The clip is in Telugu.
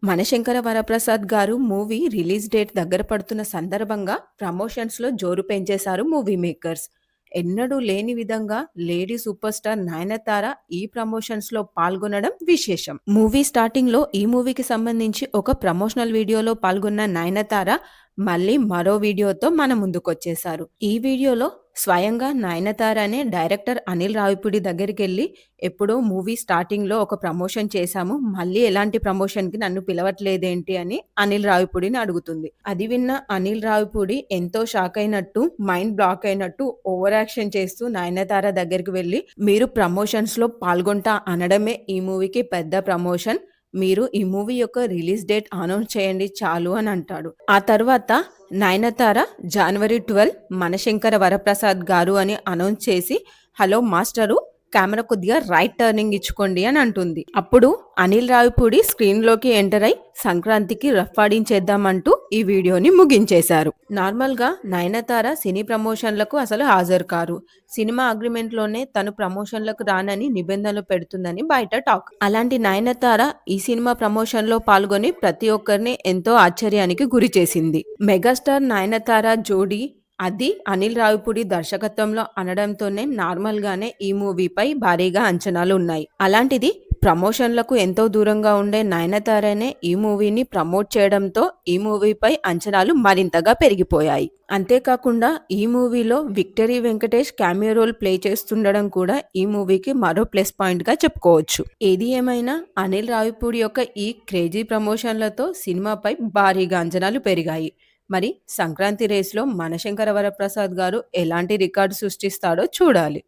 మనశంకర వరప్రసాద్ గారు మూవీ రిలీజ్ డేట్ దగ్గర పడుతున్న సందర్భంగా ప్రమోషన్స్‌లో జోరు పెంచేశారు మూవీ మేకర్స్. ఎన్నడూ లేని విధంగా లేడీ సూపర్ స్టార్ 'నయనతార' ఈ ప్రమోషన్స్‌లో పాల్గొనడం విశేషం. మూవీ స్టార్టింగ్‌లో ఈ మూవీకి సంబంధించి ఒక ప్రమోషనల్ వీడియోలో పాల్గొన్న 'నయనతార' మళ్ళీ మరో వీడియోతో మన ముందుకొచ్చేశారు. ఈ వీడియోలో స్వయంగా 'నయనతారనే' డైరెక్టర్ అనిల్ రావిపూడి దగ్గరికెళ్లి ఎప్పుడో మూవీ స్టార్టింగ్‌లో ఒక ప్రమోషన్ చేశాము. మళ్ళీ ఎలాంటి ప్రమోషన్‌కి నన్ను పిలవట్లేదేంటి అని అనిల్ రావిపూడిని అడుగుతుంది. అది విన్న అనిల్ రావిపూడి ఎంతో షాక్ అయినట్టు, మైండ్ బ్లాక్ అయినట్టు ఓవర్ యాక్షన్ చేస్తూ 'నయనతార' దగ్గరికి వెళ్లి, "మీరు ప్రమోషన్స్‌లో పాల్గొంటా అనడమే ఈ మూవీకి పెద్ద ప్రమోషన్. మీరు ఈ మూవీ యొక్క రిలీజ్ డేట్ అనౌన్స్ చేయండి చాలు" అని అంటాడు. ఆ తర్వాత 'నయనతార జనవరి 12 మనశంకర వరప్రసాద్ గారు' అని అనౌన్స్ చేసి, "హలో మాస్టరు, కెమెరా కొద్దిగా రైట్ టర్నింగ్ ఇచ్చుకోండి" అని అంటుంది. అప్పుడు అనిల్ రావిపూడి స్క్రీన్‌లోకి ఎంటర్ అయి సంక్రాంతికి రఫ్ ఆడించేద్దామంటూ ఈ వీడియోని ముగించేశారు. నార్మల్‌గా 'నయనతార' సినీ ప్రమోషన్‌లకు అసలు హాజరు కారు. సినిమా అగ్రీమెంట్‌లోనే తను ప్రమోషన్‌లకు రానని నిబంధనలు పెడుతుందని బయట టాక్. అలాంటి 'నయనతార' ఈ సినిమా ప్రమోషన్‌లో పాల్గొని ప్రతి ఒక్కరిని ఎంతో ఆశ్చర్యానికి గురిచేసింది. మెగాస్టార్ 'నయనతార' జోడీ అది అనిల్ రావిపూడి దర్శకత్వంలో అనడంతోనే నార్మల్‌గానే ఈ మూవీపై భారీగా అంచనాలు ఉన్నాయి. అలాంటిది ప్రమోషన్లకు ఎంతో దూరంగా ఉండే 'నయనతారనే' ఈ మూవీని ప్రమోట్ చేయడంతో ఈ మూవీపై అంచనాలు మరింతగా పెరిగిపోయాయి. అంతేకాకుండా ఈ మూవీలో victory Venkatesh cameo role play చేస్తుండడం కూడా ఈ మూవీకి మరో ప్లస్ పాయింట్‌గా చెప్పుకోవచ్చు. ఏది ఏమైనా అనిల్ రావిపూడి యొక్క ఈ క్రేజీ ప్రమోషన్లతో సినిమాపై భారీగా అంచనాలు పెరిగాయి. మరి సంక్రాంతి రేస్‌లో మనశంకర వరప్రసాద్ గారు ఎలాంటి రికార్డు సృష్టిస్తాడో చూడాలి.